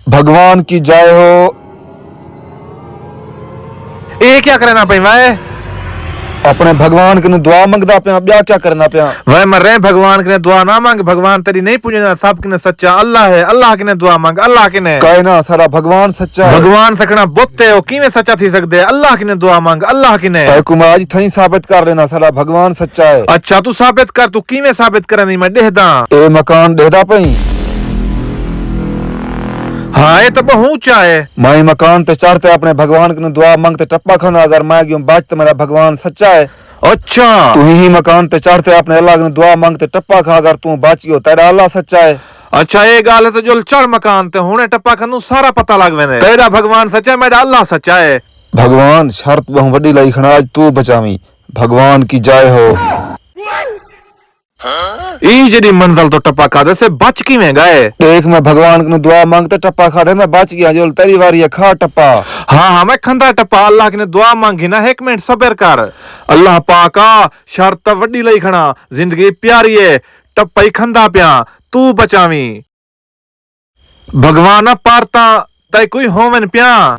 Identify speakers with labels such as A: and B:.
A: भगवान की जय हो।
B: ये क्या करना पे मैं
A: अपने भगवान के दुआ मंगदा पिया, ब्याह क्या करना पिया।
B: वह मर रहे भगवान के ने दुआ ना मांग, भगवान तेरी नहीं पूजना, सब के ने सच्चा अल्लाह है, अल्लाह के ने दुआ मांग, अल्लाह के ने
A: कहना सारा भगवान सच्चा है।
B: भगवान सकना बोते हो किवें सच्चा थी सकदे, अल्लाह के ने दुआ मांग, अल्लाह के ने।
A: तय कुमार आज थई साबित कर लेना सारा भगवान सच्चा है।
B: अच्छा तू साबित कर, तू किवें साबित करनी, मैं देहदा।
A: ए मकान देदा पई,
B: हाँ ये तो बहुत ऊंचा है।
A: मैं मकान ते चढ़ते अपने भगवान के दुआ मांगते टप्पा खाना, अगर मैं गयो बाज तो मेरा भगवान सच्चा है।
B: अच्छा
A: तू ही मकान ते चढ़ते अपने अल्लाह के दुआ मांगते टप्पा खा, अगर तू बाचियो तेरा अल्लाह सच्चा है।
B: अच्छा ये गाल है तो जो चढ़ मकान ते हुने टप्पा खनु सारा पता लग वेंदे, तेरा भगवान सच्चा है, मेरा अल्लाह सच्चा है।
A: भगवान शर्त बहु वड्डी लाई खड़ा, आज तू बचावी। भगवान की जय हो।
B: ई जड़ी मंजिल तो टप्पा खा दे से बच किवें गए।
A: देख मैं भगवान के दुआ मांगते टप्पा खा दे, मैं बच गया। जो तेरी बारी है, खा टप्पा।
B: हाँ हाँ मैं खंदा टप्पा, अल्लाह के ने दुआ मांगी ना, एक मिनट सबर कर। अल्लाह पाका शर्त वड्डी लई खड़ा, जिंदगी प्यारी है, टप्पा ही खंदा पिया, तू बचावी। भगवान पारता तय कोई होवन पिया।